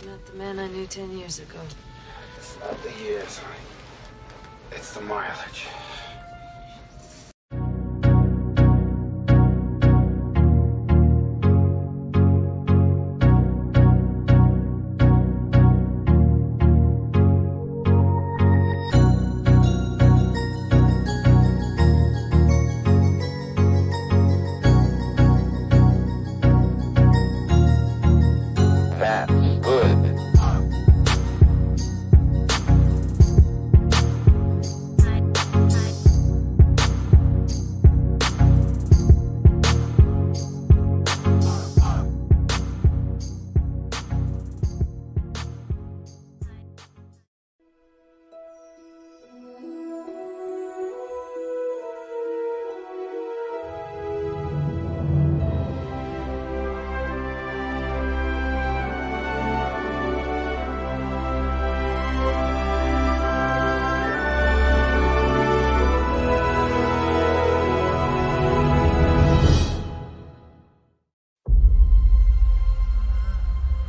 Not the man I knew 10 years ago. It's not the years, honey. It's the mileage.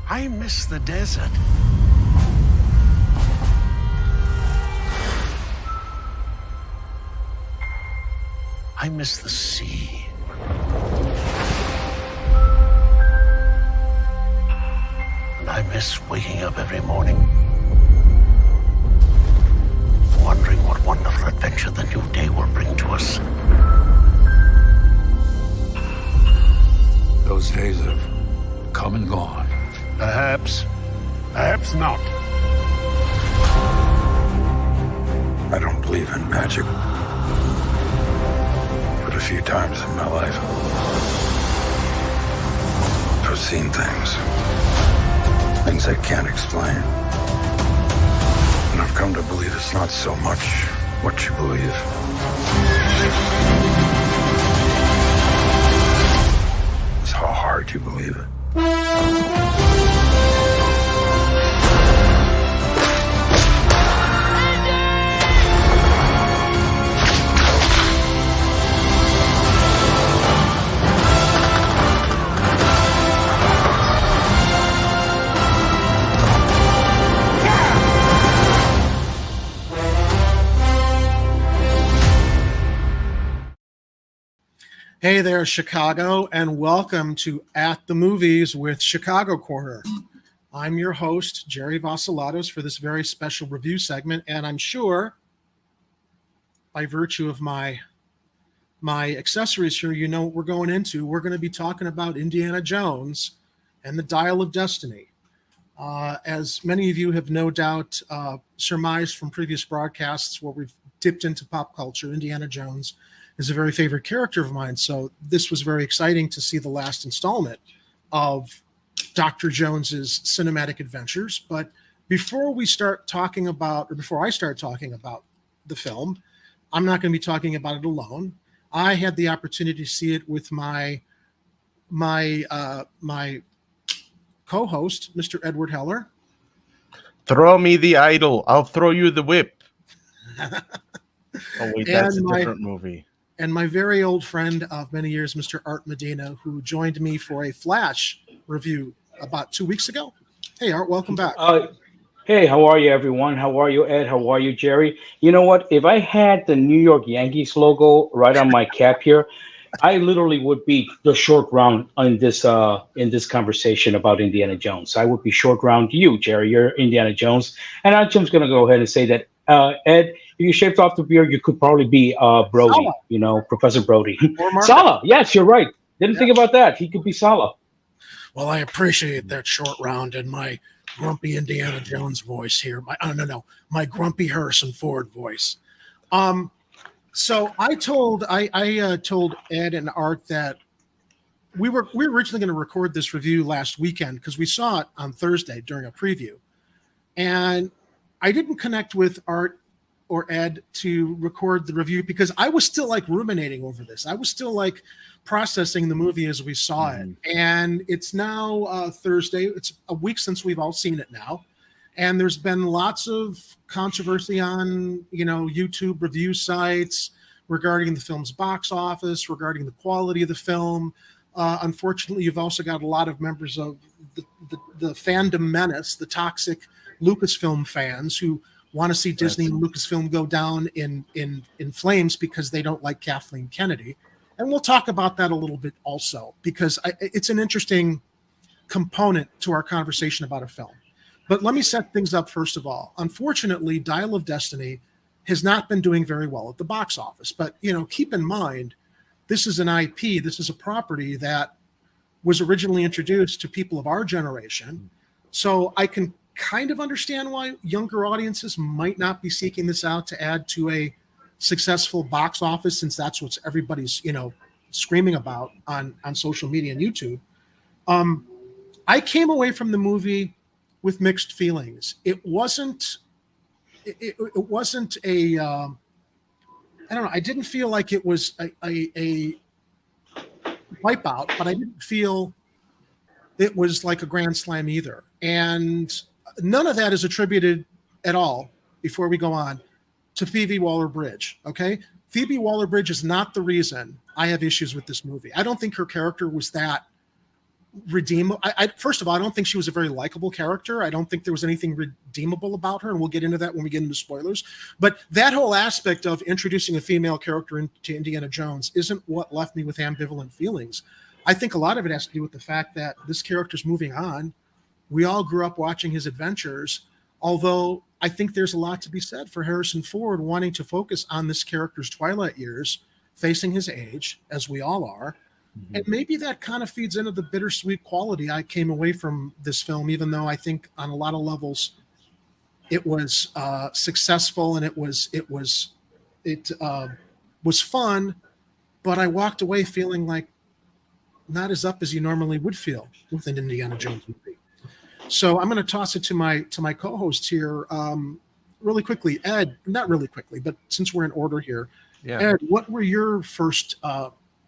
I miss the desert. I miss the sea. And I miss waking up every morning, wondering what wonderful adventure the new day will bring to us. Those days have come and gone. Perhaps not. I don't believe in magic. But a few times in my life, I've seen things I can't explain. And I've come to believe it's not so much what you believe. It's how hard you believe it. Hey there, Chicago, and welcome to At the Movies with Chicago Corner. I'm your host, Jerry Vasilatos, for this very special review segment, and I'm sure, by virtue of my accessories here, you know what we're going into. We're going to be talking about Indiana Jones and the Dial of Destiny. As many of you have no doubt surmised from previous broadcasts where we've dipped into pop culture, Indiana Jones is a very favorite character of mine. So this was very exciting to see the last installment of Dr. Jones's cinematic adventures. But before I start talking about the film, I'm not going to be talking about it alone. I had the opportunity to see it with my co-host, Mr. Edward Heller. Throw me the idol. I'll throw you the whip. Oh, wait, that's a different movie. And my very old friend of many years, Mr. Art Medina, who joined me for a Flash review about 2 weeks ago. Hey, Art, welcome back. Hey, how are you, everyone? How are you, Ed? How are you, Jerry? You know what? If I had the New York Yankees logo right on my cap here, I literally would be the short round in this conversation about Indiana Jones. I would be short round you, Jerry. You're Indiana Jones. And I'm just going to go ahead and say that, Ed, if you shaved off the beard, you could probably be Brody, Sala. Professor Brody. Sala, yes, you're right. Didn't think about that. He could be Sala. Well, I appreciate that short round and my grumpy Indiana Jones voice here. My grumpy Harrison Ford voice. So I told Ed and Art that we were originally going to record this review last weekend because we saw it on Thursday during a preview, and I didn't connect with Art or Ed to record the review because I was still ruminating over this. I was still processing the movie as we saw it. And it's now Thursday. It's a week since we've all seen it now. And there's been lots of controversy on, YouTube review sites regarding the film's box office, regarding the quality of the film. Unfortunately, you've also got a lot of members of the fandom menace, the toxic Lucasfilm fans who want to see Disney and Lucasfilm go down in flames because they don't like Kathleen Kennedy. And we'll talk about that a little bit also, because it's an interesting component to our conversation about a film. But let me set things up first of all. Unfortunately, Dial of Destiny has not been doing very well at the box office. But, keep in mind, this is an IP, this is a property that was originally introduced to people of our generation. So I can kind of understand why younger audiences might not be seeking this out to add to a successful box office, since that's what everybody's, screaming about on social media and YouTube. I came away from the movie with mixed feelings. It wasn't a I don't know. I didn't feel like it was a wipeout, but I didn't feel it was like a grand slam either. And none of that is attributed at all, before we go on, to Phoebe Waller-Bridge. Okay, Phoebe Waller-Bridge is not the reason I have issues with this movie. I don't think her character was that redeemable. First of all, I don't think she was a very likable character. I don't think there was anything redeemable about her, and we'll get into that when we get into spoilers. But that whole aspect of introducing a female character into Indiana Jones isn't what left me with ambivalent feelings. I think a lot of it has to do with the fact that this character's moving on. We all grew up watching his adventures, although I think there's a lot to be said for Harrison Ford wanting to focus on this character's twilight years, facing his age, as we all are. And maybe that kind of feeds into the bittersweet quality I came away from this film, even though I think on a lot of levels it was successful and it was fun, but I walked away feeling like not as up as you normally would feel with an Indiana Jones movie. So I'm going to toss it to my co-hosts here really quickly. Ed, not really quickly, but since we're in order here, Ed, what were your first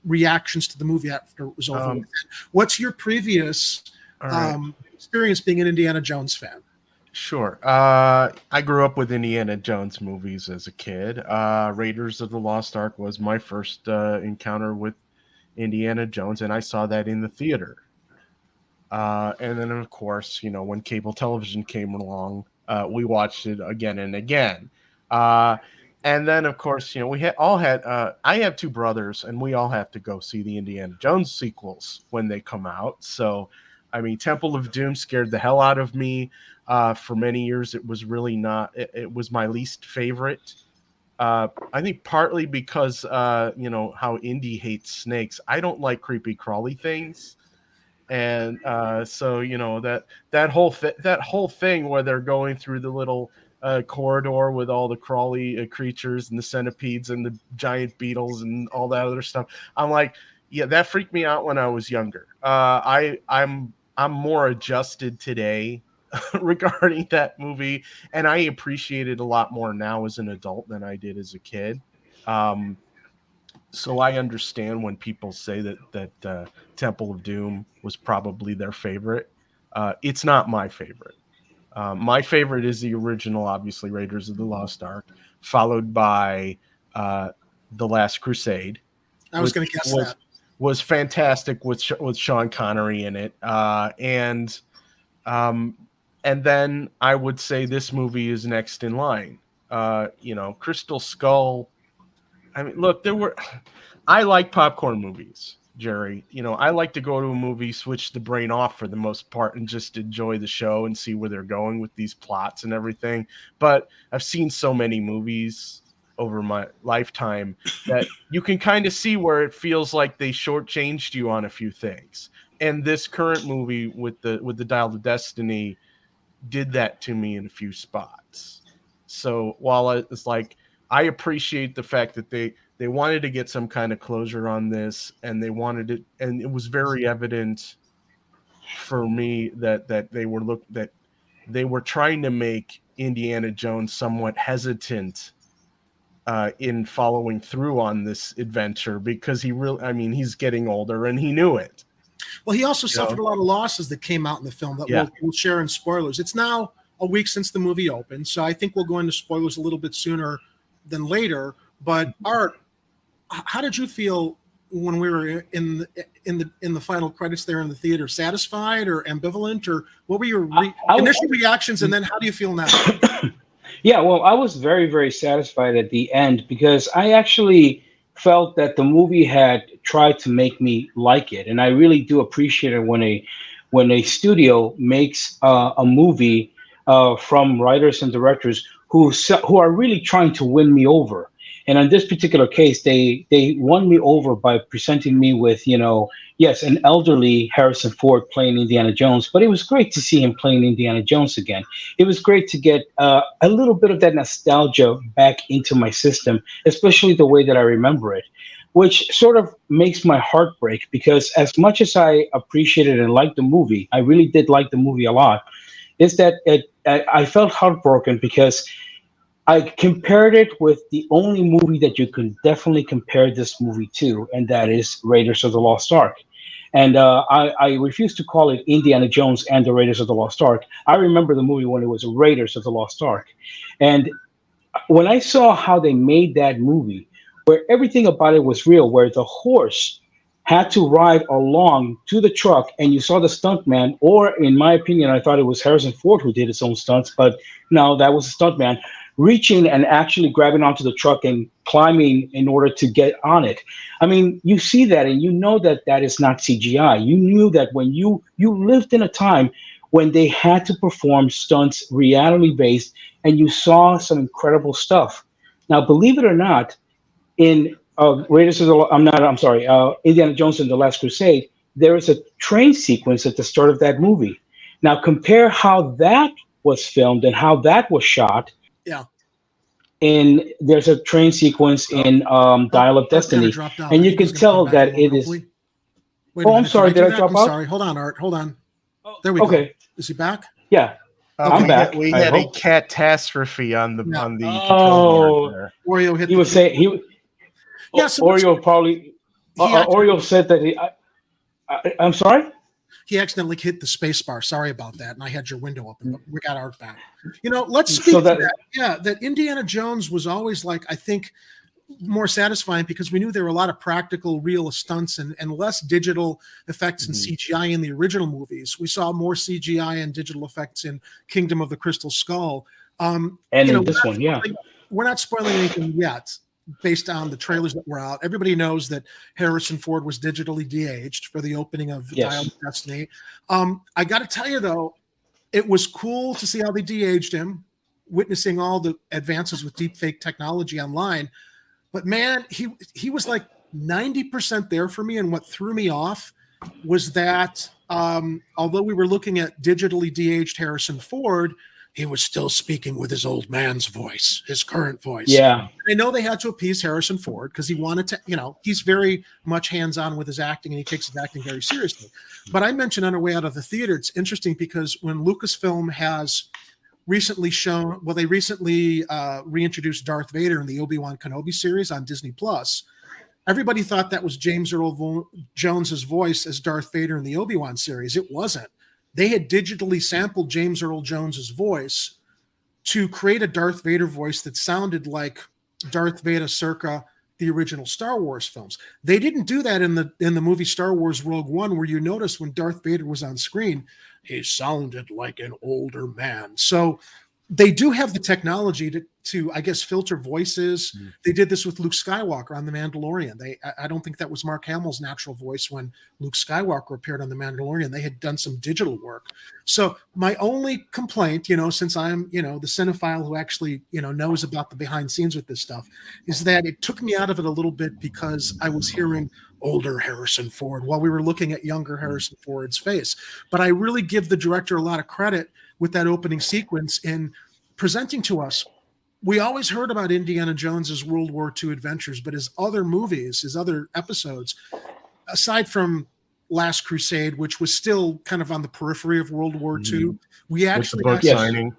reactions to the movie after it was over? What's your previous experience being an Indiana Jones fan? Sure. I grew up with Indiana Jones movies as a kid. Raiders of the Lost Ark was my first encounter with Indiana Jones, and I saw that in the theater. And then, of course, when cable television came along, we watched it again and again. And then, of course, we all had. I have two brothers, and we all have to go see the Indiana Jones sequels when they come out. So, I mean, Temple of Doom scared the hell out of me. For many years, it was really not. It was my least favorite. I think partly because how Indy hates snakes. I don't like creepy crawly things, and so that whole thing where they're going through the little corridor with all the crawly creatures and the centipedes and the giant beetles and all that other stuff. I'm like, yeah, that freaked me out when I was younger. I'm more adjusted today regarding that movie, and I appreciate it a lot more now as an adult than I did as a kid. So I understand when people say that Temple of Doom was probably their favorite. It's not my favorite. My favorite is the original, obviously, Raiders of the Lost Ark, followed by The Last Crusade. I was going to guess that. Was fantastic with Sean Connery in it. And then I would say this movie is next in line. Crystal Skull. I mean, look, I like popcorn movies, Jerry. I like to go to a movie, switch the brain off for the most part, and just enjoy the show and see where they're going with these plots and everything. But I've seen so many movies over my lifetime that you can kind of see where it feels like they shortchanged you on a few things. And this current movie with the Dial of Destiny did that to me in a few spots. So while it's like, I appreciate the fact that they wanted to get some kind of closure on this, and they wanted it, and it was very evident for me that they were trying to make Indiana Jones somewhat hesitant in following through on this adventure, because he's getting older and he knew it. Well, he also suffered a lot of losses that came out in the film that we'll share in spoilers. It's now a week since the movie opened, so I think we'll go into spoilers a little bit sooner than later. But Art, how did you feel when we were in the final credits there in the theater? Satisfied or ambivalent, or what were your initial reactions, and then how do you feel now? Yeah, well, I was very, very satisfied at the end because I actually felt that the movie had tried to make me like it, and I really do appreciate it when a studio makes a movie from writers and directors who are really trying to win me over. And in this particular case, they won me over by presenting me with, yes, an elderly Harrison Ford playing Indiana Jones, but it was great to see him playing Indiana Jones again. It was great to get a little bit of that nostalgia back into my system, especially the way that I remember it, which sort of makes my heart break because as much as I appreciated and liked the movie, I really did like the movie a lot, is that I felt heartbroken because I compared it with the only movie that you can definitely compare this movie to, and that is Raiders of the Lost Ark. And I refuse to call it Indiana Jones and the Raiders of the Lost Ark. I remember the movie when it was Raiders of the Lost Ark. And when I saw how they made that movie, where everything about it was real, where the horse had to ride along to the truck, and you saw the stuntman, or in my opinion, I thought it was Harrison Ford who did his own stunts, but no, that was a stuntman, reaching and actually grabbing onto the truck and climbing in order to get on it. I mean, you see that and you know that that is not CGI. You knew that when you lived in a time when they had to perform stunts reality-based, and you saw some incredible stuff. Now, believe it or not, in Indiana Jones and the Last Crusade, there is a train sequence at the start of that movie. Now, compare how that was filmed and how that was shot. Yeah. There's a train sequence in Dial of Destiny, and you can tell that it is. Wait I'm sorry, did I drop out? Sorry, hold on, Art, hold on. There we go. Is he back? Yeah, I'm back. We had a catastrophe on the Oh, there. Oreo hit. He was saying he. Yeah, so Oreo probably. Oreo said that I'm sorry. He accidentally hit the space bar. Sorry about that. And I had your window open, but we got Art back. Let's speak to that. Yeah, that Indiana Jones was always I think, more satisfying because we knew there were a lot of practical, real stunts and less digital effects and CGI in the original movies. We saw more CGI and digital effects in Kingdom of the Crystal Skull. And in this one, yeah. We're not spoiling anything yet. Based on the trailers that were out, everybody knows that Harrison Ford was digitally de-aged for the opening of Dial of Destiny. I got to tell you, though, it was cool to see how they de-aged him, witnessing all the advances with deepfake technology online. But, man, he was 90% there for me, and what threw me off was that although we were looking at digitally de-aged Harrison Ford, he was still speaking with his old man's voice, his current voice. Yeah. I know they had to appease Harrison Ford because he wanted to, he's very much hands-on with his acting and he takes his acting very seriously. But I mentioned on our way out of the theater, it's interesting because when Lucasfilm has recently they recently reintroduced Darth Vader in the Obi-Wan Kenobi series on Disney+. Everybody thought that was James Earl Jones's voice as Darth Vader in the Obi-Wan series. It wasn't. They had digitally sampled James Earl Jones's voice to create a Darth Vader voice that sounded like Darth Vader circa the original Star Wars films. They didn't do that in the movie Star Wars Rogue One, where you notice when Darth Vader was on screen, he sounded like an older man. So they do have the technology to I guess, filter voices. They did this with Luke Skywalker on The Mandalorian. I don't think that was Mark Hamill's natural voice when Luke Skywalker appeared on The Mandalorian. They had done some digital work. So my only complaint, since I'm, the cinephile who actually, knows about the behind scenes with this stuff, is that it took me out of it a little bit because I was hearing older Harrison Ford while we were looking at younger Harrison Ford's face. But I really give the director a lot of credit with that opening sequence in presenting to us. We always heard about Indiana Jones's World War II adventures, but his other movies, his other episodes, aside from Last Crusade, which was still kind of on the periphery of World War II, we actually got signing.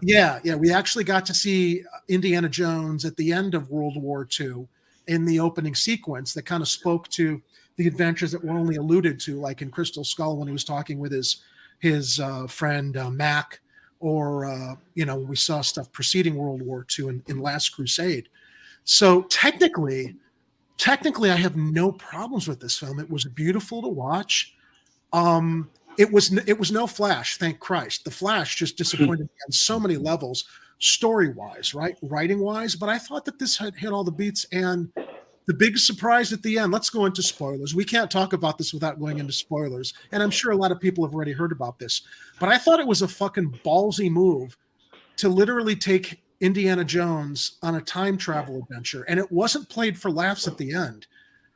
Yeah, we actually got to see Indiana Jones at the end of World War II in the opening sequence that kind of spoke to the adventures that were only alluded to, like in Crystal Skull when he was talking with his friend Mac. Or, we saw stuff preceding World War II in Last Crusade. So technically, technically, I have no problems with this film. It was beautiful to watch. It was no Flash, thank Christ. The Flash just disappointed me on so many levels, story-wise, right, writing-wise. But I thought that this had hit all the beats, and the big surprise at the end. Let's go into spoilers. We can't talk about this without going into spoilers, and I'm sure a lot of people have already heard about this. But I thought it was a fucking ballsy move to literally take Indiana Jones on a time travel adventure, and it wasn't played for laughs at the end.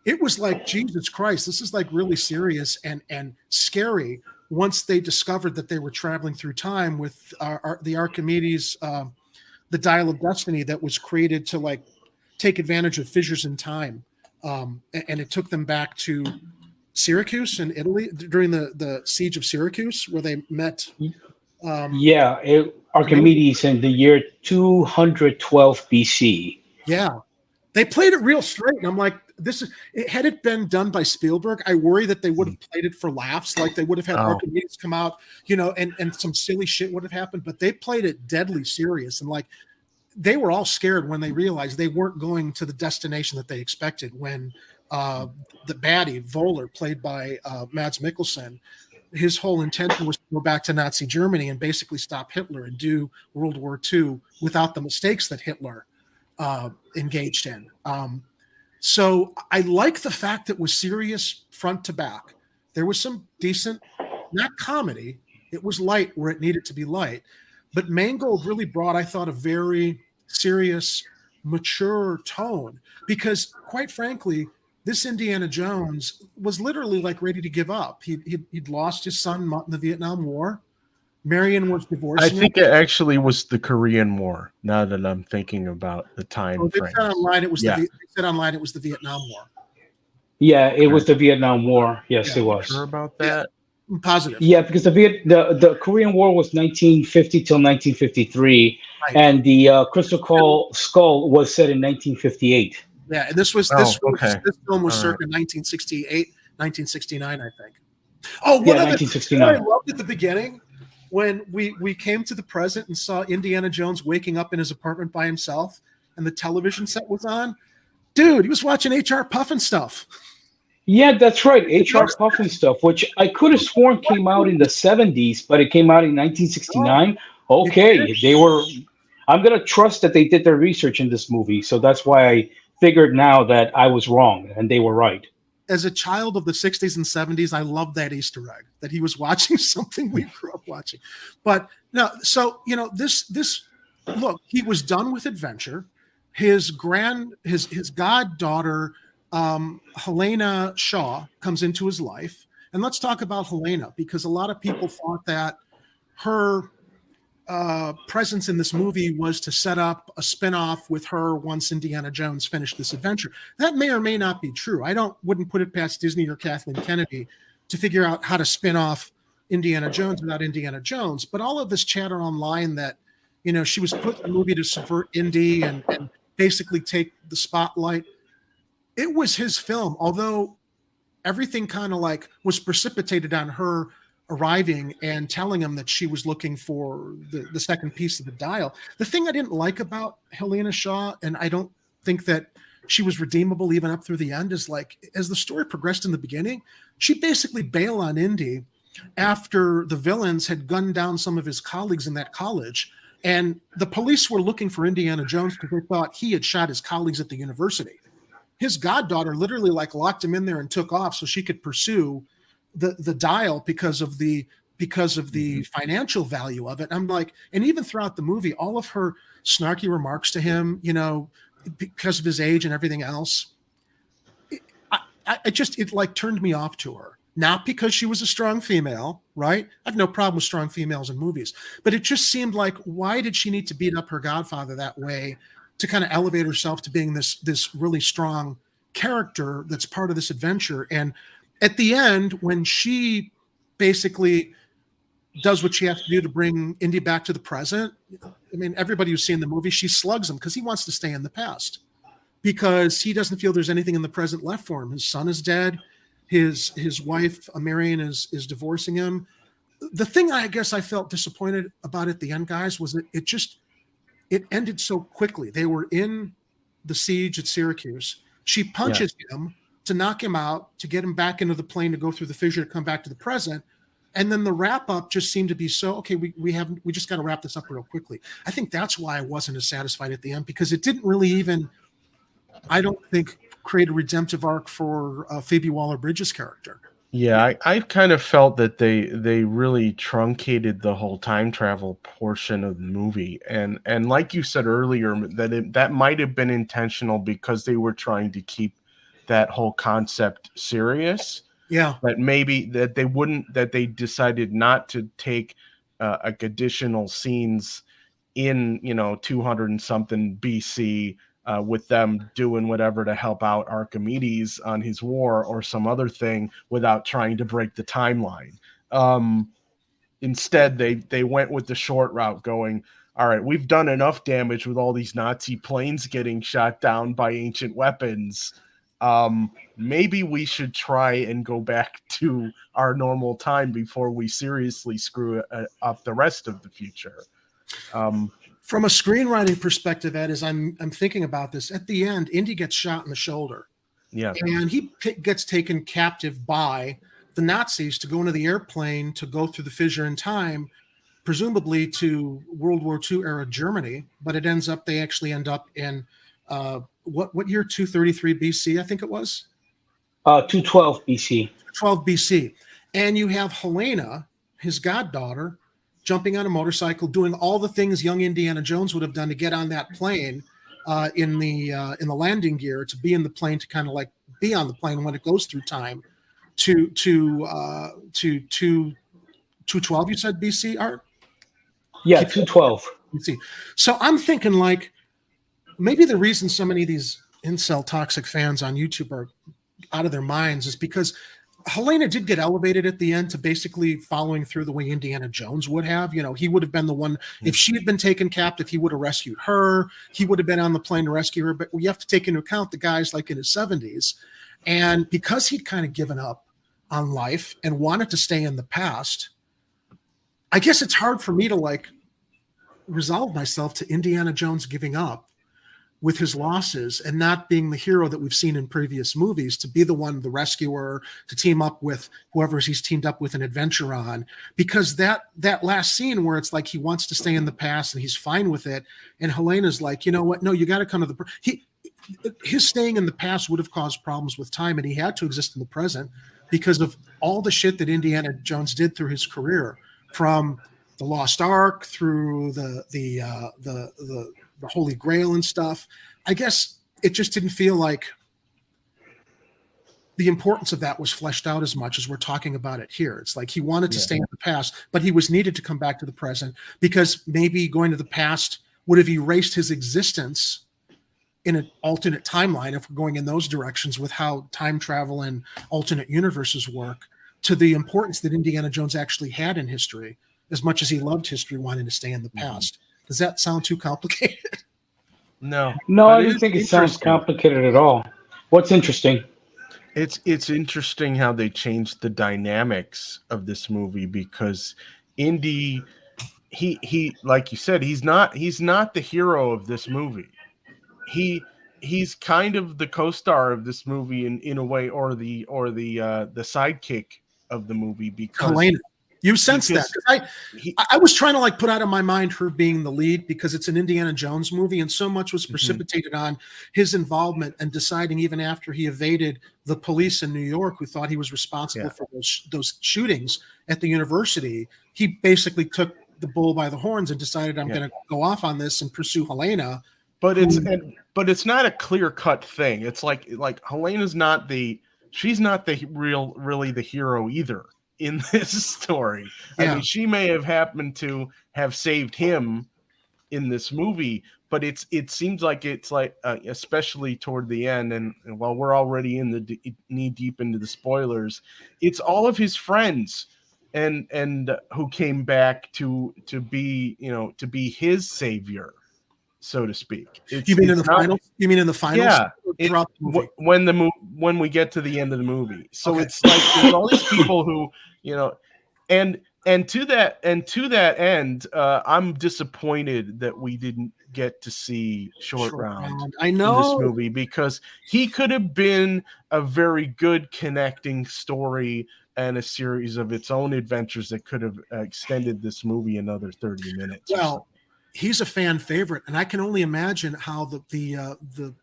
It was like, Jesus Christ, this is like really serious and scary once they discovered that they were traveling through time with the Archimedes, the Dial of Destiny that was created to like take advantage of fissures in time. And it took them back to Syracuse in Italy during the siege of Syracuse, where they met. Archimedes in the year 212 BC. Yeah. They played it real straight. And I'm like, had it been done by Spielberg, I worry that they would have played it for laughs. Like they would have had Archimedes come out, and some silly shit would have happened, but they played it deadly serious. And like, they were all scared when they realized they weren't going to the destination that they expected when the baddie, Voller, played by Mads Mikkelsen, his whole intention was to go back to Nazi Germany and basically stop Hitler and do World War II without the mistakes that Hitler engaged in. So I like the fact that it was serious front to back. There was some decent, not comedy, it was light where it needed to be light. But Mangold really brought, I thought, a very serious, mature tone. Because, quite frankly, this Indiana Jones was literally like ready to give up. He'd lost his son in the Vietnam War. Marion was divorcing him. I think it actually was the Korean War. Now that I'm thinking about the time They frame. said online it was the Vietnam War. Yeah, it was the Vietnam War. Yes, it was. Sure about that? I'm positive. Yeah, because the Korean War was 1950 till 1953, Right. and the Crystal Skull was set in 1958. Yeah, and this film was circa 1968, 1969, I think. Oh, one other thing I loved at the beginning when we came to the present and saw Indiana Jones waking up in his apartment by himself and the television set was on. Dude, he was watching H.R. Puffin stuff. Yeah, that's right. H.R. Puffin stuff, which I could have sworn came out in the 70s, but it came out in 1969. Okay, I'm going to trust that they did their research in this movie. So that's why I figured now that I was wrong and they were right. As a child of the 60s and 70s, I love that Easter egg that he was watching something we grew up watching. But no, so this look, he was done with adventure. His goddaughter, Helena Shaw, comes into his life. And let's talk about Helena, because a lot of people thought that her presence in this movie was to set up a spinoff with her once Indiana Jones finished this adventure. That may or may not be true. Wouldn't put it past Disney or Kathleen Kennedy to figure out how to spin off Indiana Jones without Indiana Jones. But all of this chatter online that, she was put in the movie to subvert Indy and basically take the spotlight. It was his film, although everything kind of like was precipitated on her arriving and telling him that she was looking for the second piece of the dial. The thing I didn't like about Helena Shaw, and I don't think that she was redeemable even up through the end, is like, as the story progressed in the beginning, she basically bailed on Indy after the villains had gunned down some of his colleagues in that college. And the police were looking for Indiana Jones because they thought he had shot his colleagues at the university. His goddaughter literally like locked him in there and took off so she could pursue the dial because of the financial value of it. I'm like, and even throughout the movie, all of her snarky remarks to him, because of his age and everything else, it like turned me off to her. Not because she was a strong female, right? I have no problem with strong females in movies, but it just seemed like, why did she need to beat up her godfather that way to kind of elevate herself to being this really strong character that's part of this adventure? And at the end, when she basically does what she has to do to bring Indy back to the present, I mean, everybody who's seen the movie, she slugs him because he wants to stay in the past because he doesn't feel there's anything in the present left for him. His son is dead. His wife, Marion, is divorcing him. The thing I guess I felt disappointed about at the end, guys, was that it ended so quickly. They were in the siege at Syracuse. She punches him to knock him out, to get him back into the plane, to go through the fissure, to come back to the present. And then the wrap up just seemed to be so, okay, we just got to wrap this up real quickly. I think that's why I wasn't as satisfied at the end, because it didn't really even, I don't think, create a redemptive arc for Phoebe Waller-Bridge's character. Yeah, I kind of felt that they really truncated the whole time travel portion of the movie, and like you said earlier, that might have been intentional because they were trying to keep that whole concept serious. Yeah, but maybe that they decided not to take like additional scenes in 200 and something BC. With them doing whatever to help out Archimedes on his war or some other thing without trying to break the timeline. Instead, they went with the short route, going, all right, we've done enough damage with all these Nazi planes getting shot down by ancient weapons. Maybe we should try and go back to our normal time before we seriously screw up the rest of the future. From a screenwriting perspective, Ed, as I'm thinking about this, at the end, Indy gets shot in the shoulder. Yeah. And he gets taken captive by the Nazis to go into the airplane to go through the fissure in time, presumably to World War II era Germany. But it ends up, they actually end up in what year? 233 BC, I think it was? 212 BC. 12 BC. And you have Helena, his goddaughter, jumping on a motorcycle, doing all the things young Indiana Jones would have done to get on that plane in the landing gear, to be in the plane, to kind of like be on the plane when it goes through time. To 212, you said BC, Art? Yeah, 212 BC. So I'm thinking, like, maybe the reason so many of these incel toxic fans on YouTube are out of their minds is because Helena did get elevated at the end to basically following through the way Indiana Jones would have. He would have been the one, if she had been taken captive, he would have rescued her. He would have been on the plane to rescue her. But we have to take into account the guy's like in his 70s. And because he'd kind of given up on life and wanted to stay in the past, I guess it's hard for me to like resolve myself to Indiana Jones giving up with his losses and not being the hero that we've seen in previous movies, to be the one, the rescuer, to team up with whoever he's teamed up with an adventure on. Because that last scene where it's like he wants to stay in the past and he's fine with it, and Helena's like, you know what? No, you got to come to his staying in the past would have caused problems with time, and he had to exist in the present because of all the shit that Indiana Jones did through his career, from the Lost Ark through the Holy Grail and stuff. I guess it just didn't feel like the importance of that was fleshed out as much as we're talking about it here. It's like he wanted to stay in the past, but he was needed to come back to the present because maybe going to the past would have erased his existence in an alternate timeline, if we're going in those directions with how time travel and alternate universes work, to the importance that Indiana Jones actually had in history, as much as he loved history, wanting to stay in the past. Does that sound too complicated? No, I don't think it sounds complicated at all. What's interesting? It's interesting how they changed the dynamics of this movie, because Indy, he like you said, he's not the hero of this movie. He's kind of the co-star of this movie in a way, or the sidekick of the movie, because Helena. You sense that? I was trying to like put out of my mind her being the lead because it's an Indiana Jones movie, and so much was precipitated on his involvement and deciding, even after he evaded the police in New York who thought he was responsible for those shootings at the university, he basically took the bull by the horns and decided, I'm going to go off on this and pursue Helena. But it's not a clear-cut thing. It's like Helena's she's not really the hero either in this story. I mean, she may have happened to have saved him in this movie, but it seems like it's like especially toward the end, and while we're already in the knee deep into the spoilers, it's all of his friends and who came back to be his savior, so to speak. You mean in the finals? Yeah, when we get to the end of the movie. So it's like there's all these people who, and to that end, I'm disappointed that we didn't get to see Short Round I in know. this movie, because he could have been a very good connecting story and a series of its own adventures that could have extended this movie another 30 minutes. Well, he's a fan favorite, and I can only imagine how the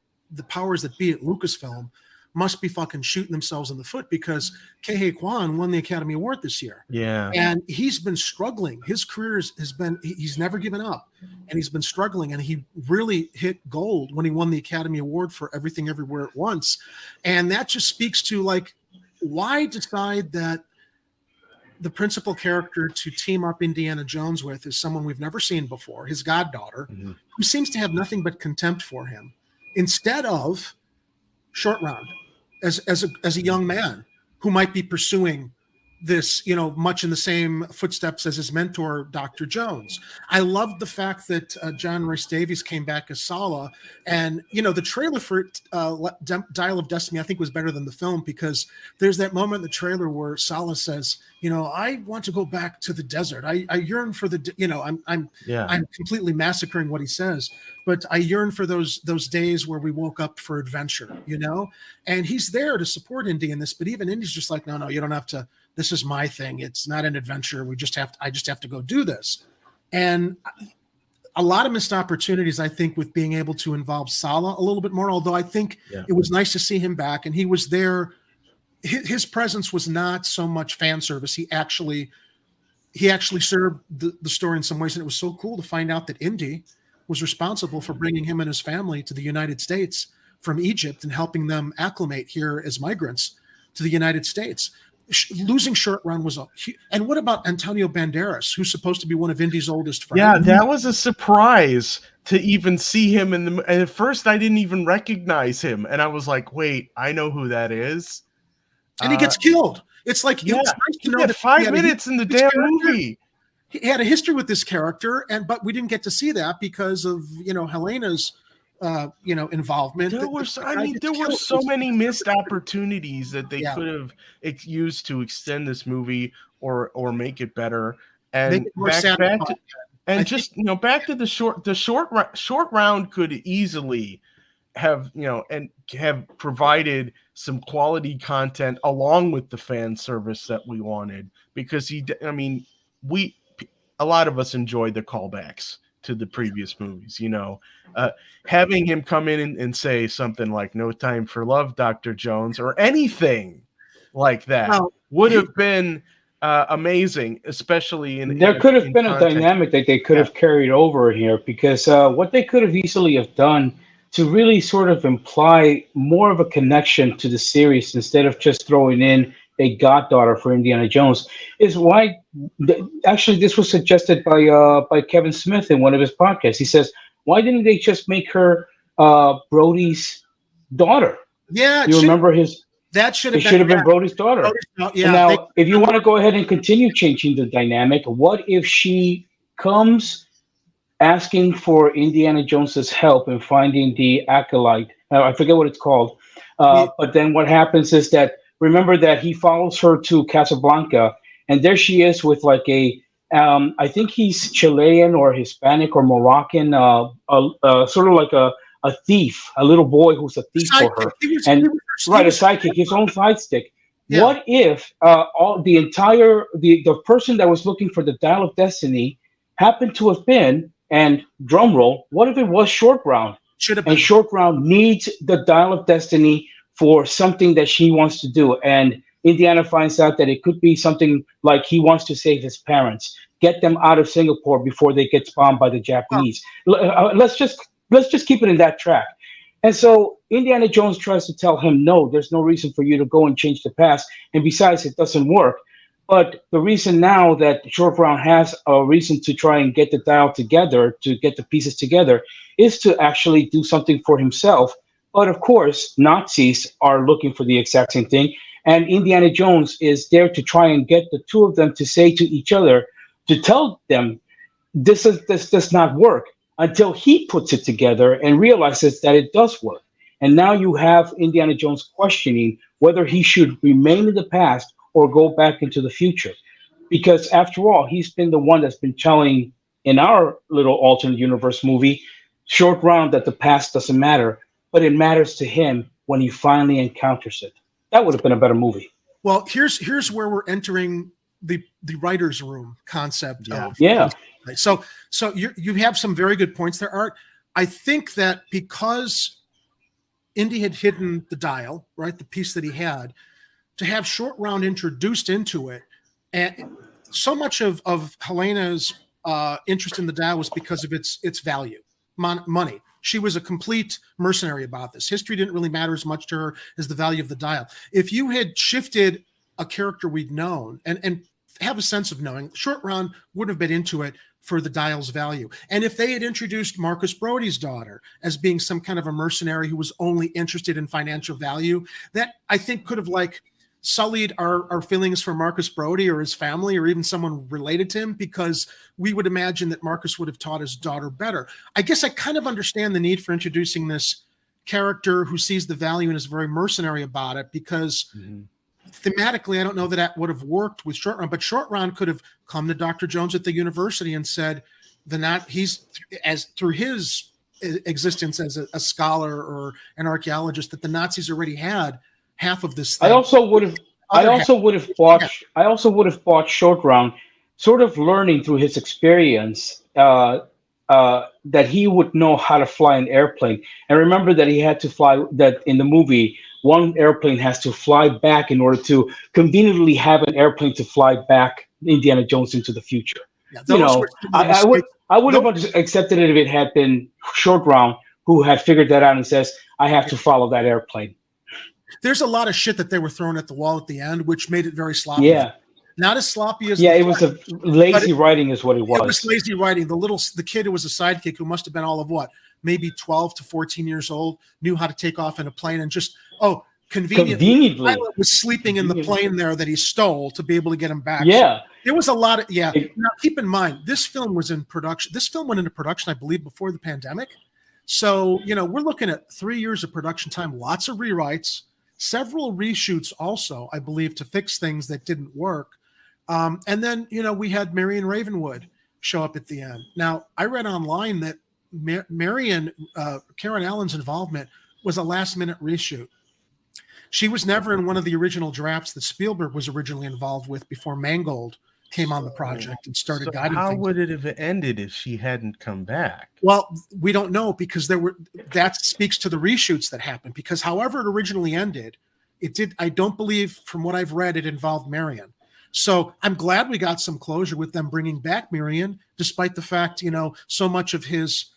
powers that be at Lucasfilm must be fucking shooting themselves in the foot, because Ke Kwan won the Academy Award this year. Yeah. And he's been struggling. His career has been, he's never given up, and he's been struggling, and he really hit gold when he won the Academy Award for Everything Everywhere at Once. And that just speaks to, like, why decide that the principal character to team up Indiana Jones with is someone we've never seen before, his goddaughter, who seems to have nothing but contempt for him, instead of Short Round as a young man who might be pursuing this, you know, much in the same footsteps as his mentor, Dr. Jones. I loved the fact that John Rhys Davies came back as Sala, and, you know, the trailer for Dial of Destiny, I think, was better than the film, because there's that moment in the trailer where Sala says, you know, I want to go back to the desert. I yearn for the, you know, I'm completely massacring what he says, but I yearn for those days where we woke up for adventure, you know, and he's there to support Indy in this, but even Indy's just like, no, you don't have to. This is my thing. It's not an adventure. I just have to go do this. And a lot of missed opportunities, I think, with being able to involve Sala a little bit more, although I think it was nice to see him back, and he was there. His presence was not so much fan service. He actually served the story in some ways. And it was so cool to find out that Indy was responsible for bringing him and his family to the United States from Egypt and helping them acclimate here as migrants to the United States. Losing Short Round was and what about Antonio Banderas, who's supposed to be one of Indy's oldest friends? Yeah, that was a surprise to even see him and at first I didn't even recognize him, and I was like, wait, I know who that is. And he gets killed. It's like, it was nice to know that 5 minutes in the damn movie. He had a history with this character, but we didn't get to see that because of, you know, Helena's involvement. There were so many missed opportunities that they could have used to extend this movie or make it better. And back to the short round could easily have, you know, and have provided some quality content along with the fan service that we wanted, because a lot of us enjoyed the callbacks to the previous movies, you know, having him come in and say something like "No time for love, Dr. Jones," or anything like that would have been amazing, especially there could have been a dynamic that they could have carried over here, because what they could have easily have done to really sort of imply more of a connection to the series instead of just throwing in a goddaughter for Indiana Jones is why. Actually, this was suggested by Kevin Smith in one of his podcasts. He says, "Why didn't they just make her Brody's daughter?" Yeah, you remember that should have been Brody's daughter. Now, if you want to go ahead and continue changing the dynamic, what if she comes asking for Indiana Jones's help in finding the acolyte? I forget what it's called, but then what happens is that. Remember that he follows her to Casablanca, and there she is with like I think he's Chilean or Hispanic or Moroccan, sort of like a thief, a little boy who's a thief for her. A sidekick, his own sidekick. Yeah. What if the person that was looking for the Dial of Destiny happened to have been, and drum roll, what if it was Short Round? Should have been. And Short Round needs the Dial of Destiny for something that she wants to do. And Indiana finds out that it could be something like he wants to save his parents, get them out of Singapore before they get bombed by the Japanese. Let's just keep it in that track. And so Indiana Jones tries to tell him, no, there's no reason for you to go and change the past. And besides, it doesn't work. But the reason now that Short Round has a reason to try and get the dial together, to get the pieces together, is to actually do something for himself. But of course, Nazis are looking for the exact same thing. And Indiana Jones is there to try and get the two of them to say to each other, to tell them, this does not work, until he puts it together and realizes that it does work. And now you have Indiana Jones questioning whether he should remain in the past or go back into the future. Because after all, he's been the one that's been telling, in our little alternate universe movie, short round that the past doesn't matter, but it matters to him when he finally encounters it. That would have been a better movie. Well, here's where we're entering the writer's room concept. Yeah. So you have some very good points there, Art. I think that because Indy had hidden the dial, right, the piece that he had, to have Short Round introduced into it, and so much of Helena's interest in the dial was because of its value, money. She was a complete mercenary about this. History didn't really matter as much to her as the value of the dial. If you had shifted a character we'd known and have a sense of knowing, Short Round wouldn't have been into it for the dial's value. And if they had introduced Marcus Brody's daughter as being some kind of a mercenary who was only interested in financial value, that I think could have sullied our feelings for Marcus Brody or his family or even someone related to him, because we would imagine that Marcus would have taught his daughter better. I guess I kind of understand the need for introducing this character who sees the value and is very mercenary about it, because thematically, I don't know that would have worked with Short Round, but Short Round could have come to Dr. Jones at the university and said through his existence as a scholar or an archaeologist, that the Nazis already had half of this thing. I also would have bought Short Round, sort of learning through his experience that he would know how to fly an airplane. And remember that he had to fly, that in the movie, one airplane has to fly back in order to conveniently have an airplane to fly back Indiana Jones into the future. Yeah, I would have accepted it if it had been Short Round who had figured that out and says, I have to follow that airplane. There's a lot of shit that they were throwing at the wall at the end, which made it very sloppy. Yeah. Not as sloppy as it was a lazy writing is what it was. It was lazy writing. The kid who was a sidekick, who must have been all of maybe 12 to 14 years old, knew how to take off in a plane and just conveniently the pilot was sleeping in the plane there that he stole to be able to get him back. Yeah. So there was a lot of Now keep in mind, this film was in production. This film went into production, I believe, before the pandemic. So, we're looking at 3 years of production time, lots of rewrites, several reshoots also, I believe, to fix things that didn't work. And then, we had Marion Ravenwood show up at the end. Now, I read online that Karen Allen's involvement was a last-minute reshoot. She was never in one of the original drafts that Spielberg was originally involved with before Mangold came on the project and started guiding how things. Would it have ended if she hadn't come back? Well, we don't know, because that speaks to the reshoots that happened, because however it originally ended, it did. I don't believe, from what I've read, it involved Marion. So I'm glad we got some closure with them bringing back Marion, despite the fact, so much of his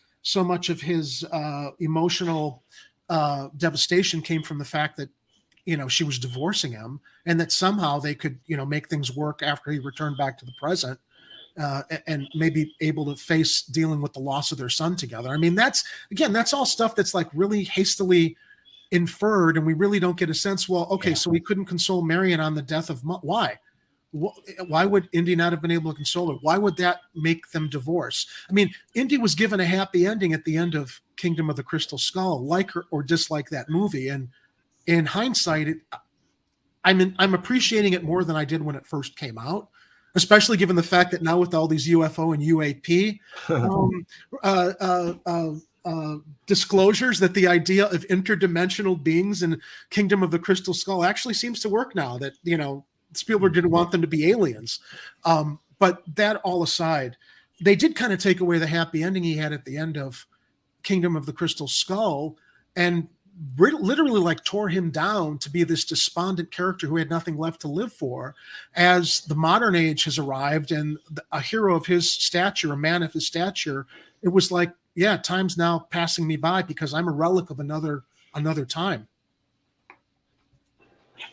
emotional devastation came from the fact that, she was divorcing him, and that somehow they could, make things work after he returned back to the present, and maybe able to face dealing with the loss of their son together. I mean, that's all stuff that's really hastily inferred, and we really don't get a sense. Well, okay, so we couldn't console Marion on the death of why? Why would Indy not have been able to console her? Why would that make them divorce? I mean, Indy was given a happy ending at the end of Kingdom of the Crystal Skull, like or dislike that movie. And in hindsight, I'm appreciating it more than I did when it first came out, especially given the fact that now with all these UFO and UAP disclosures, that the idea of interdimensional beings in Kingdom of the Crystal Skull actually seems to work now, that, Spielberg didn't want them to be aliens. But that all aside, they did kind of take away the happy ending he had at the end of Kingdom of the Crystal Skull and literally tore him down to be this despondent character who had nothing left to live for. As the modern age has arrived and a hero of his stature, a man of his stature, it was time's now passing me by because I'm a relic of another time.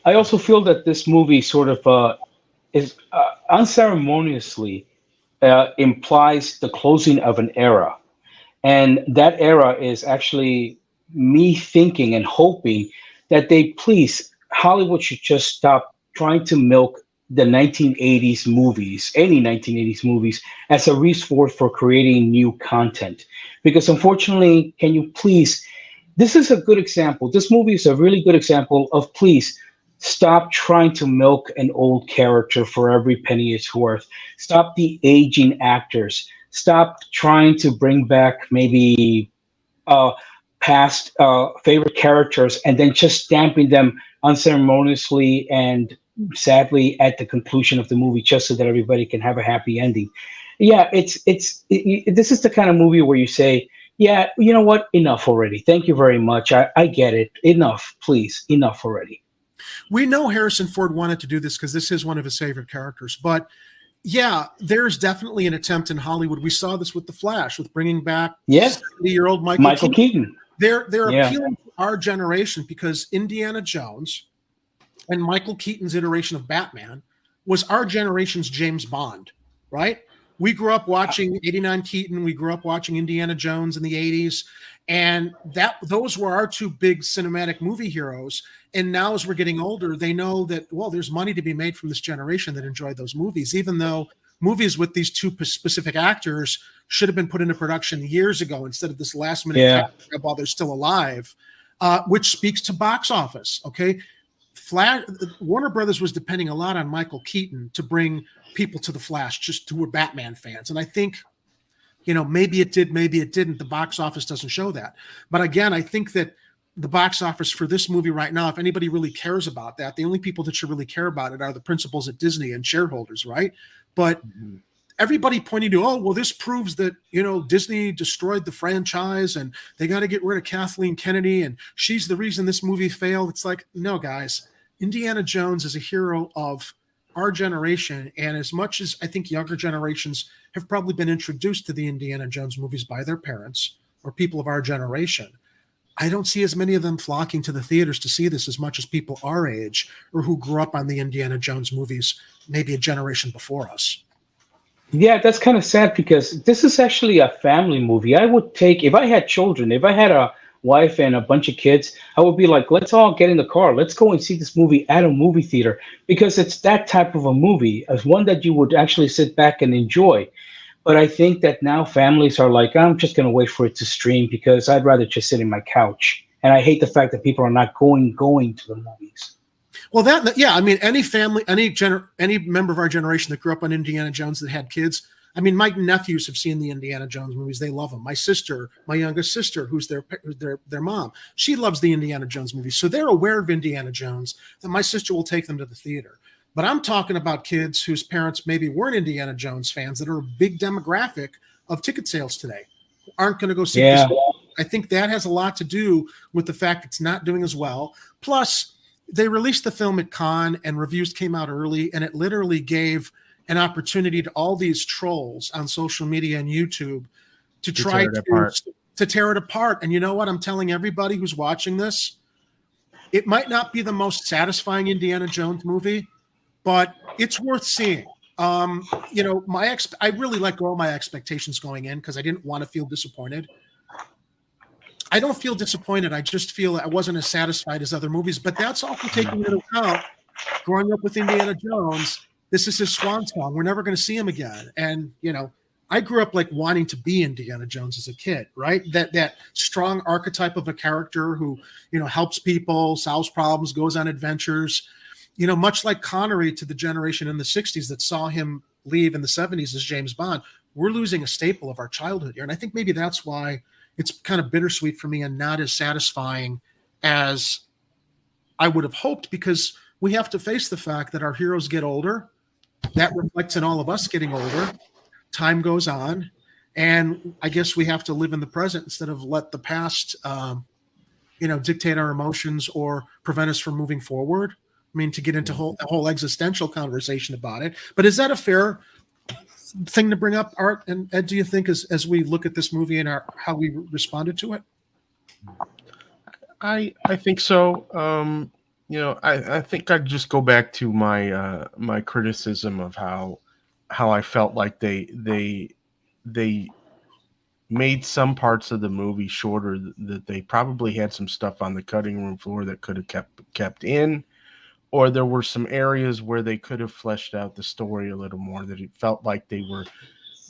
I also feel that this movie sort of is unceremoniously implies the closing of an era. And that era is actually me thinking and hoping that Hollywood should just stop trying to milk the 1980s movies, any 1980s movies, as a resource for creating new content. Because unfortunately, this is a good example. This movie is a really good example of please stop trying to milk an old character for every penny it's worth. Stop the aging actors. Stop trying to bring back maybe past favorite characters and then just stamping them unceremoniously and sadly at the conclusion of the movie just so that everybody can have a happy ending. Yeah, this is the kind of movie where you say, yeah, you know what? Enough already. Thank you very much. I get it. Enough, please. Enough already. We know Harrison Ford wanted to do this because this is one of his favorite characters. But yeah, there's definitely an attempt in Hollywood. We saw this with The Flash, with bringing back 70-year-old Michael Keaton. They're appealing to our generation because Indiana Jones and Michael Keaton's iteration of Batman was our generation's James Bond, right? We grew up watching 89 Keaton. We grew up watching Indiana Jones in the 80s. And those were our two big cinematic movie heroes. And now as we're getting older, they know that, well, there's money to be made from this generation that enjoyed those movies, even though movies with these two specific actors should have been put into production years ago instead of this last minute while they're still alive, which speaks to box office. Okay. Warner Brothers was depending a lot on Michael Keaton to bring people to The Flash, just who were Batman fans. And I think, maybe it did, maybe it didn't. The box office doesn't show that. But again, I think that the box office for this movie right now, if anybody really cares about that, the only people that should really care about it are the principals at Disney and shareholders, right? But everybody pointing to, oh, well, this proves that, Disney destroyed the franchise and they got to get rid of Kathleen Kennedy and she's the reason this movie failed. It's like, no, guys, Indiana Jones is a hero of our generation. And as much as I think younger generations have probably been introduced to the Indiana Jones movies by their parents or people of our generation, I don't see as many of them flocking to the theaters to see this as much as people our age or who grew up on the Indiana Jones movies, maybe a generation before us. Yeah, that's kind of sad because this is actually a family movie. I would take, if I had children, if I had a wife and a bunch of kids, I would be like, let's all get in the car. Let's go and see this movie at a movie theater because it's that type of a movie, as one that you would actually sit back and enjoy. But I think that now families are like, I'm just going to wait for it to stream because I'd rather just sit in my couch. And I hate the fact that people are not going to the movies. Well, I mean, any family, any member of our generation that grew up on Indiana Jones that had kids, I mean, my nephews have seen the Indiana Jones movies. They love them. My sister, my youngest sister, who's their mom, she loves the Indiana Jones movies. So they're aware of Indiana Jones, that my sister will take them to the theater. But I'm talking about kids whose parents maybe weren't Indiana Jones fans that are a big demographic of ticket sales today, aren't going to go see this movie. I think that has a lot to do with the fact it's not doing as well. Plus, they released the film at Cannes and reviews came out early, and it literally gave an opportunity to all these trolls on social media and YouTube to try to tear it apart. And you know what? I'm telling everybody who's watching this, it might not be the most satisfying Indiana Jones movie, but it's worth seeing. I really let go of my expectations going in because I didn't want to feel disappointed. I don't feel disappointed. I just feel I wasn't as satisfied as other movies, but that's also taking into account growing up with Indiana Jones. This is his swan song. We're never going to see him again. And, I grew up like wanting to be Indiana Jones as a kid, right? That strong archetype of a character who, helps people, solves problems, goes on adventures, much like Connery to the generation in the 60s that saw him leave in the 70s as James Bond. We're losing a staple of our childhood here. And I think maybe that's why it's kind of bittersweet for me and not as satisfying as I would have hoped, because we have to face the fact that our heroes get older. That reflects in all of us getting older. Time goes on. And I guess we have to live in the present instead of let the past, dictate our emotions or prevent us from moving forward. I mean, to get into a whole existential conversation about it. But is that a fair thing to bring up, Art and Ed, do you think, as we look at this movie and how we responded to it? I think so. I think I'd just go back to my my criticism of how I felt like they made some parts of the movie shorter, that they probably had some stuff on the cutting room floor that could have kept in, or there were some areas where they could have fleshed out the story a little more, that it felt like they were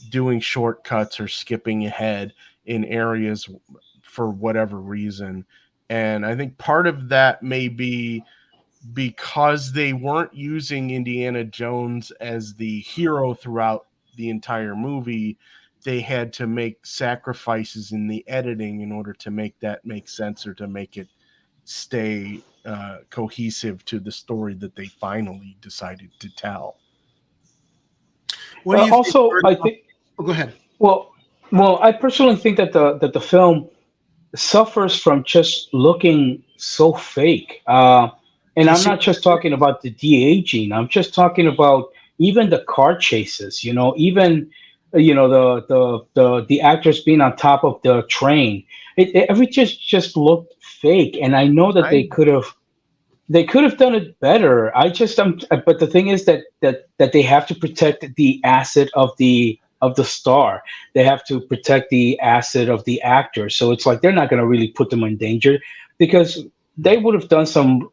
doing shortcuts or skipping ahead in areas for whatever reason. And I think part of that may be because they weren't using Indiana Jones as the hero throughout the entire movie. they had to make sacrifices in the editing in order to make that make sense or to make it stay cohesive to the story that they finally decided to tell. What do you Also, think? I think. Oh, go ahead. Well, I personally think that the film suffers from just looking so fake. And I'm not just talking about the de-aging. I'm just talking about even the car chases. Even the actors being on top of the train. Everything just looked fake. And I know that they could have done it better. But the thing is that they have to protect the asset of the star. They have to protect the asset of the actor. So it's like they're not going to really put them in danger, because they would have done some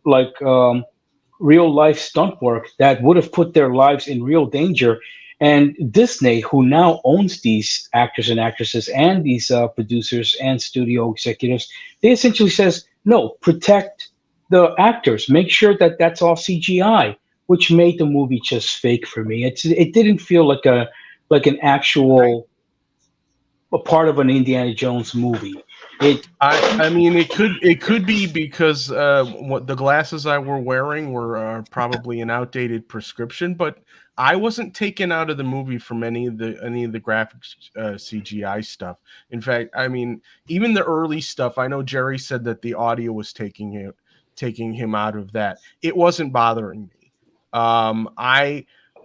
real life stunt work that would have put their lives in real danger. And Disney, who now owns these actors and actresses and these producers and studio executives, they essentially says, no, protect the actors. Make sure that that's all CGI, which made the movie just fake for me. It didn't feel like an actual a part of an Indiana Jones movie. I mean, it could be because what the glasses I were wearing were probably an outdated prescription, but I wasn't taken out of the movie from any of the graphics CGI stuff. In fact, I mean, even the early stuff. I know Jerry said that the audio was taking him out of that. It wasn't bothering me.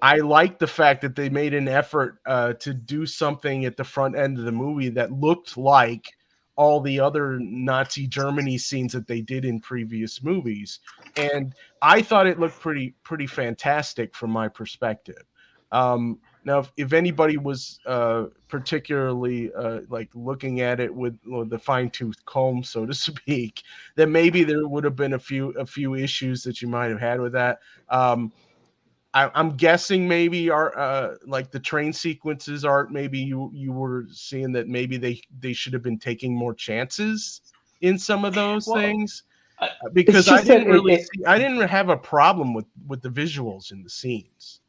I like the fact that they made an effort to do something at the front end of the movie that looked like all the other Nazi Germany scenes that they did in previous movies. And I thought it looked pretty fantastic from my perspective. Now, if anybody was particularly like looking at it with the fine-tooth comb, so to speak, then maybe there would have been a few issues that you might have had with that. I'm guessing maybe like the train sequences, Art, maybe you were seeing that maybe they should have been taking more chances in some of those things, because I didn't have a problem with the visuals in the scenes.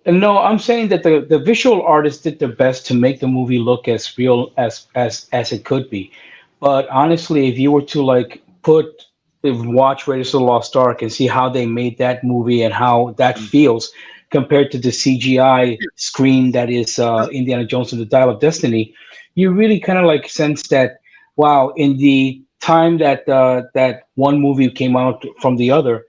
No, I'm saying that the visual artists did their best to make the movie look as real as it could be. But honestly, if you were to like watch Raiders of the Lost Ark and see how they made that movie and how that feels compared to the CGI screen that is Indiana Jones and the Dial of Destiny, you really kind of like sense that, wow, in the time that that one movie came out from the other,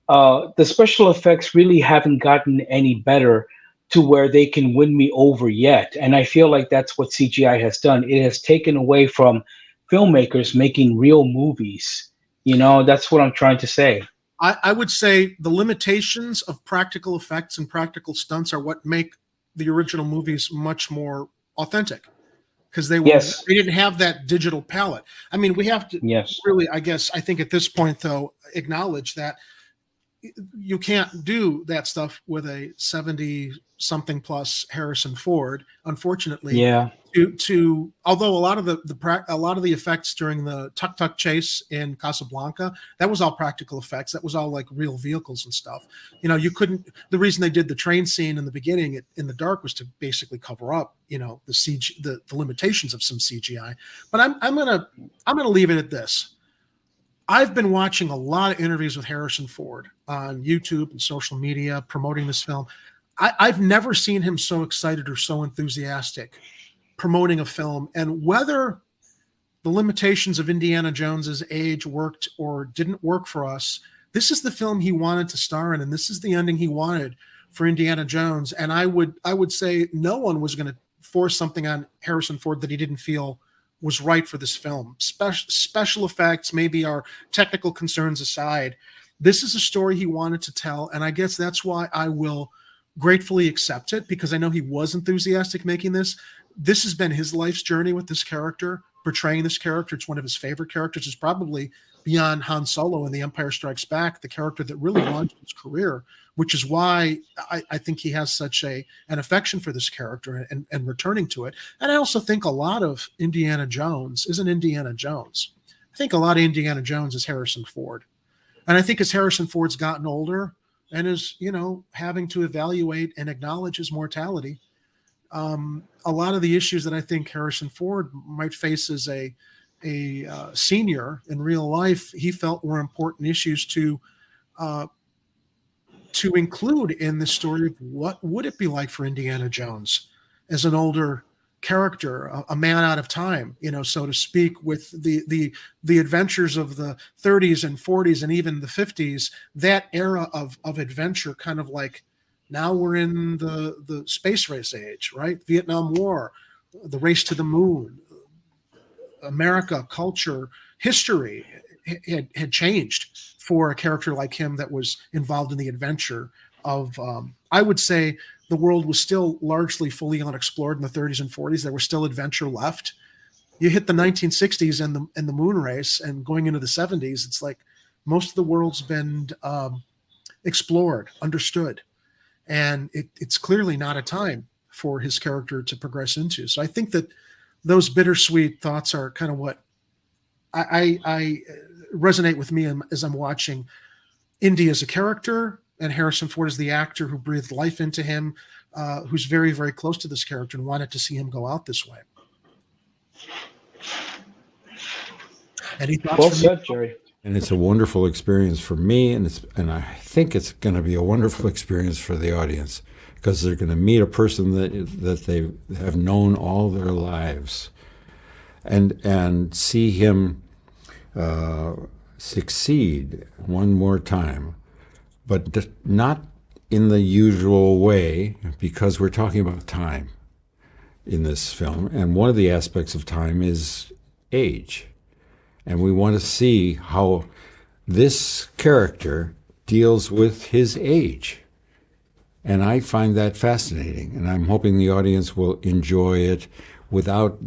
the special effects really haven't gotten any better to where they can win me over yet. And I feel like that's what CGI has done. It has taken away from filmmakers making real movies. That's what I'm trying to say. I would say the limitations of practical effects and practical stunts are what make the original movies much more authentic, because they didn't have that digital palette. I mean, we have to really, I think at this point, though, acknowledge that you can't do that stuff with a 70-something plus Harrison Ford, unfortunately. Yeah. Although a lot of the effects during the tuk-tuk chase in Casablanca, that was all practical effects. That was all like real vehicles and stuff. You couldn't. The reason they did the train scene in the beginning in the dark was to basically cover up, the limitations of some CGI. But I'm gonna leave it at this. I've been watching a lot of interviews with Harrison Ford on YouTube and social media promoting this film. I've never seen him so excited or so enthusiastic promoting a film. And whether the limitations of Indiana Jones's age worked or didn't work for us, this is the film he wanted to star in, and this is the ending he wanted for Indiana Jones. And I would say no one was going to force something on Harrison Ford that he didn't feel was right for this film. Special effects, maybe our technical concerns aside, this is a story he wanted to tell, and I guess that's why I will gratefully accept it, because I know he was enthusiastic making this. This has been his life's journey with this character, portraying this character. It's one of his favorite characters. It's probably beyond Han Solo in The Empire Strikes Back, the character that really launched his career, which is why I think he has such an affection for this character and returning to it. And I also think a lot of Indiana Jones isn't Indiana Jones. I think a lot of Indiana Jones is Harrison Ford. And I think as Harrison Ford's gotten older and is, having to evaluate and acknowledge his mortality, a lot of the issues that I think Harrison Ford might face as a senior in real life, he felt were important issues to include in the story of what would it be like for Indiana Jones as an older character, a man out of time, so to speak, with the adventures of the 30s and 40s and even the 50s, that era of adventure, kind of like now we're in the space race age, right? Vietnam War, the race to the moon, America, culture, history had changed for a character like him that was involved in the adventure of, I would say the world was still largely fully unexplored in the 30s and 40s. There was still adventure left. You hit the 1960s and the moon race, and going into the 70s, it's like most of the world's been explored, understood. And it's clearly not a time for his character to progress into. So I think that those bittersweet thoughts are kind of what I resonate with me as I'm watching Indy as a character and Harrison Ford as the actor who breathed life into him, who's very, very close to this character and wanted to see him go out this way. Any thoughts? Well said, Jerry. And it's a wonderful experience for me, and I think it's going to be a wonderful experience for the audience, because they're going to meet a person that they have known all their lives, and see him succeed one more time, but not in the usual way, because we're talking about time in this film, and one of the aspects of time is age. And we want to see how this character deals with his age. And I find that fascinating. And I'm hoping the audience will enjoy it without,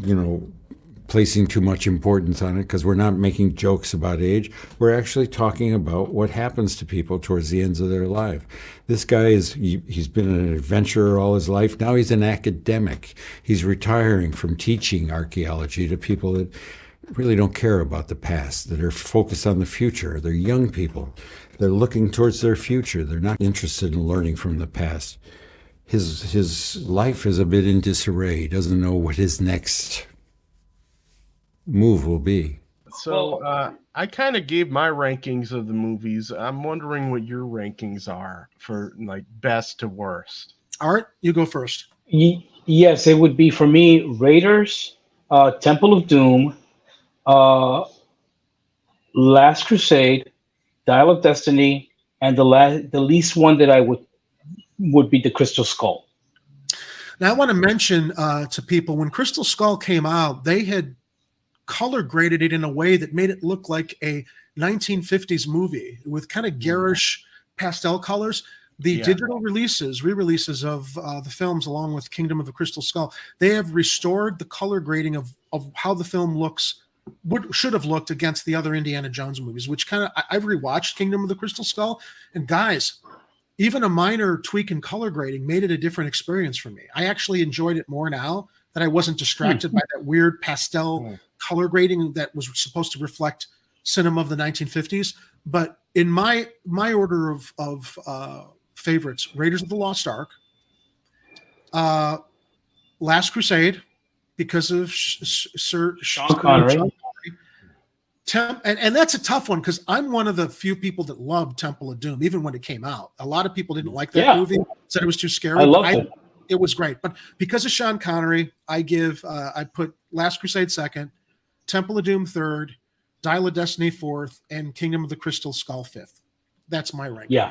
placing too much importance on it, because we're not making jokes about age. We're actually talking about what happens to people towards the ends of their life. This guy he's been an adventurer all his life. Now he's an academic. He's retiring from teaching archaeology to people that really don't care about the past, that are focused on the future. They're young people. They're looking towards their future. They're not interested in learning from the past. His life is a bit in disarray. He doesn't know what his next move will be. So I kind of gave my rankings of the movies. I'm wondering what your rankings are for best to worst. Art, you go first. Yes, it would be for me Raiders, Temple of Doom, Last Crusade, Dial of Destiny, and the least one that I would be the Crystal Skull. Now I want to mention to people, when Crystal Skull came out, they had color graded it in a way that made it look like a 1950s movie with kind of garish pastel colors. The digital re-releases of the films, along with Kingdom of the Crystal Skull, they have restored the color grading of how the film should have looked against the other Indiana Jones movies, which I've rewatched Kingdom of the Crystal Skull, and guys, even a minor tweak in color grading made it a different experience for me. I actually enjoyed it more now that I wasn't distracted by that weird pastel color grading that was supposed to reflect cinema of the 1950s. But in my order of favorites, Raiders of the Lost Ark, Last Crusade, because of Sean Connery. And that's a tough one, because I'm one of the few people that loved Temple of Doom, even when it came out. A lot of people didn't like that movie, said it was too scary. I loved it. It was great. But because of Sean Connery, I put Last Crusade second, Temple of Doom third, Dial of Destiny fourth, and Kingdom of the Crystal Skull fifth. That's my ranking.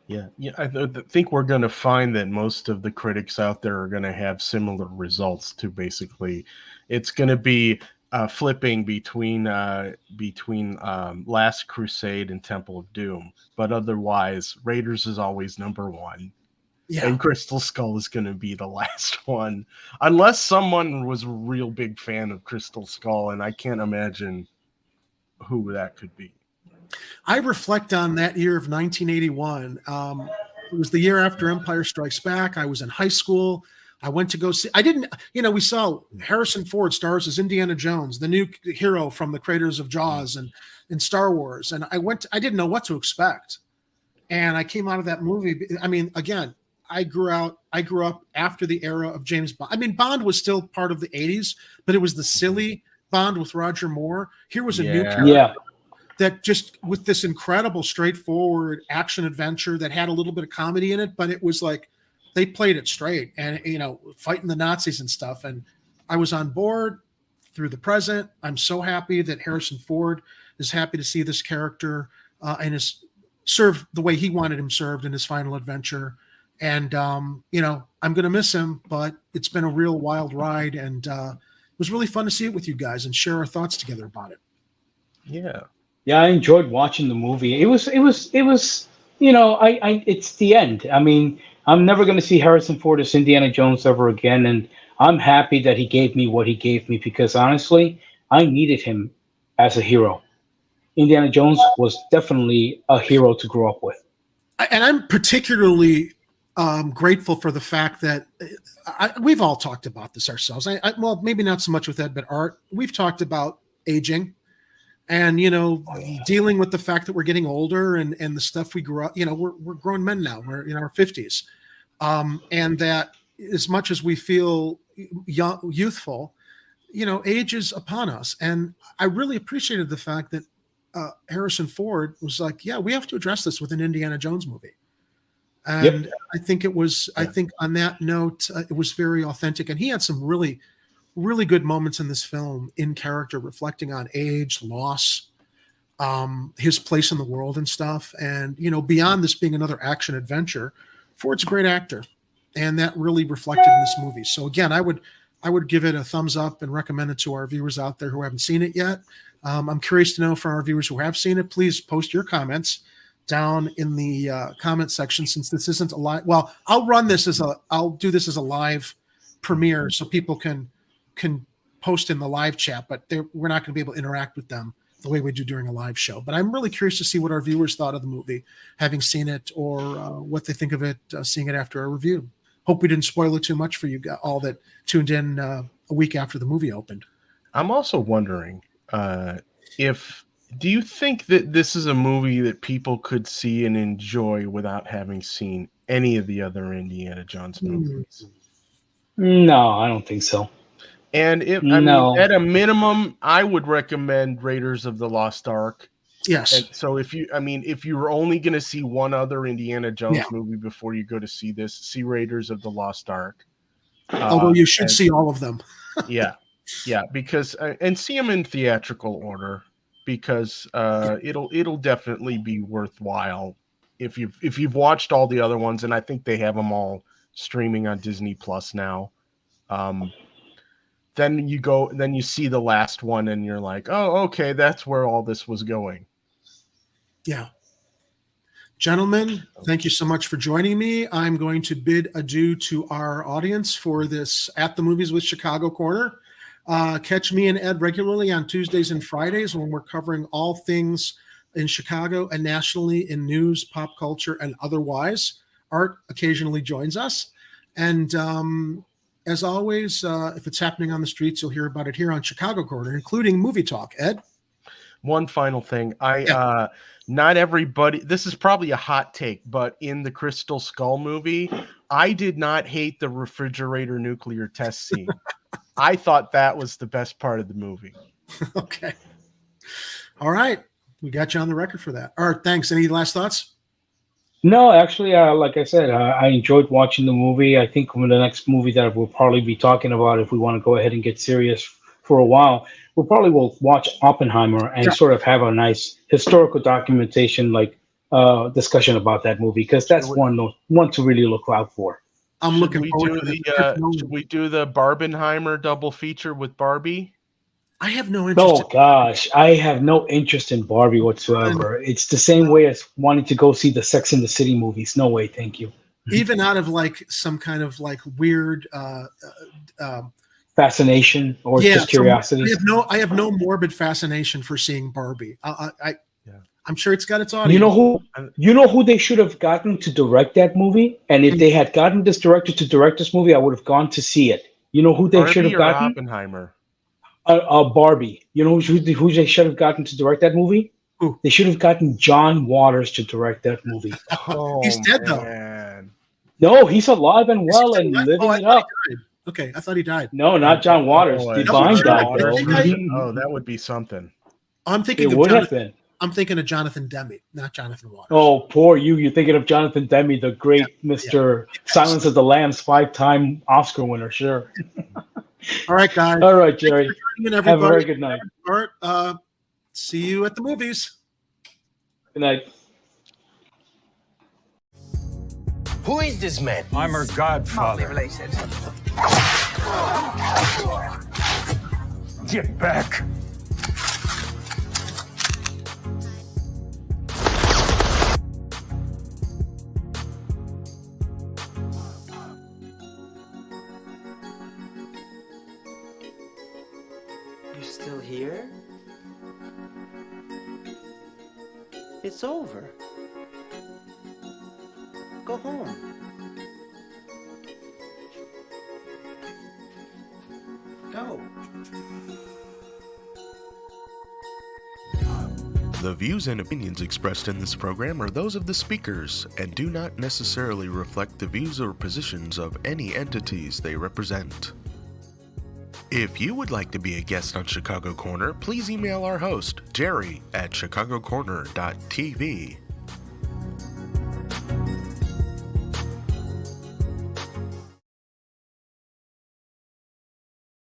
Yeah. I think we're going to find that most of the critics out there are going to have similar results to basically. It's going to be flipping between Last Crusade and Temple of Doom, but otherwise, Raiders is always number one. Yeah. And Crystal Skull is going to be the last one, unless someone was a real big fan of Crystal Skull, and I can't imagine who that could be. I reflect on that year of 1981. It was the year after Empire Strikes Back. I was in high school. I went to go see. We saw Harrison Ford stars as Indiana Jones, the new hero from the creators of Jaws and Star Wars. And I didn't know what to expect. And I came out of that movie. I mean, again, I grew up after the era of James Bond. I mean, Bond was still part of the 80s, but it was the silly Bond with Roger Moore. Here was a new character that just with this incredible, straightforward action adventure that had a little bit of comedy in it, but it was like they played it straight and, fighting the Nazis and stuff. And I was on board through the present. I'm so happy that Harrison Ford is happy to see this character and is served the way he wanted him served in his final adventure. And, I'm going to miss him, but it's been a real wild ride. And it was really fun to see it with you guys and share our thoughts together about it. Yeah. Yeah, I enjoyed watching the movie. It was, it's the end. I mean, I'm never going to see Harrison Ford as Indiana Jones ever again. And I'm happy that he gave me what he gave me because honestly, I needed him as a hero. Indiana Jones was definitely a hero to grow up with. And I'm particularly grateful for the fact that we've all talked about this ourselves. Well, maybe not so much with Ed, but Art. We've talked about aging and, dealing with the fact that we're getting older and the stuff we grew up, we're grown men now, we're in our 50s. And that as much as we feel young, youthful, age is upon us. And I really appreciated the fact that Harrison Ford was like, yeah, we have to address this with an Indiana Jones movie. And I think it was, I think on that note, it was very authentic. And he had some really, really good moments in this film in character, reflecting on age, loss, his place in the world and stuff. And, beyond this being another action adventure, Ford's a great actor. And that really reflected in this movie. So again, I would give it a thumbs up and recommend it to our viewers out there who haven't seen it yet. I'm curious to know from our viewers who have seen it, please post your comments down in the comment section, since this isn't a live. Well, I'll do this as a live premiere so people can post in the live chat, but we're not going to be able to interact with them the way we do during a live show. But I'm really curious to see what our viewers thought of the movie, having seen it, or what they think of it, seeing it after our review. Hope we didn't spoil it too much for you all that tuned in a week after the movie opened. I'm also wondering do you think that this is a movie that people could see and enjoy without having seen any of the other Indiana Jones movies? No, I don't think so. And at a minimum, I would recommend Raiders of the Lost Ark. Yes. And so if you were only going to see one other Indiana Jones movie before you go to see this, see Raiders of the Lost Ark. Although you should see all of them. Yeah, because and see them in theatrical order, because it'll definitely be worthwhile if you've watched all the other ones, and I think they have them all streaming on Disney Plus now. Then you see the last one, and you're like, oh, okay, that's where all this was going. Yeah. Gentlemen, thank you so much for joining me. I'm going to bid adieu to our audience for this At the Movies with Chicago Corner. Catch me and Ed regularly on Tuesdays and Fridays when we're covering all things in Chicago and nationally in news, pop culture, and otherwise. Art occasionally joins us. And as always, if it's happening on the streets, you'll hear about it here on Chicago Corner, including Movie Talk. Ed? One final thing. Not everybody, this is probably a hot take, but in the Crystal Skull movie, I did not hate the refrigerator nuclear test scene. I thought that was the best part of the movie. Okay. All right. We got you on the record for that. All right. Thanks. Any last thoughts? No, actually, like I said, I enjoyed watching the movie. I think the next movie that we'll probably be talking about, if we want to go ahead and get serious for a while, we'll probably watch Oppenheimer and sort of have a nice historical documentation, discussion about that movie, because that's one to really look out for. I'm looking forward to it. Should we do the Barbenheimer double feature with Barbie? I have no interest. Oh, gosh. I have no interest in Barbie whatsoever. It's the same way as wanting to go see the Sex and the City movies. No way. Thank you. Even out of some kind of weird fascination or just curiosity. I have no morbid fascination for seeing Barbie. I'm sure it's got its audience. You know who they should have gotten to direct that movie? And if they had gotten this director to direct this movie, I would have gone to see it. You know who they should have gotten? Oppenheimer. Barbie. You know who they should have gotten to direct that movie? Who? They should have gotten John Waters to direct that movie. He's dead, though. No, he's alive and Is he well still and alive? living Oh, I it thought up. he died. Okay, I thought he died. No, not John Waters. Oh, Divine John died. Waters. Though. Oh, that would be something. I'm It thinking of would have Jonathan. been. I'm thinking of Jonathan Demme, not Jonathan Waters. Oh, poor you. You're thinking of Jonathan Demme, the great Mr. Silence of the Lambs 5-time Oscar winner. Sure. All right, guys. All right, Jerry. Have Have a very good night. All right. See you at the movies. Good night. Who is this man? I'm her godfather. related. Get back. You're still here? It's over. Go home. Go. The views and opinions expressed in this program are those of the speakers and do not necessarily reflect the views or positions of any entities they represent. If you would like to be a guest on Chicago Corner, please email our host, Jerry, at chicagocorner.tv.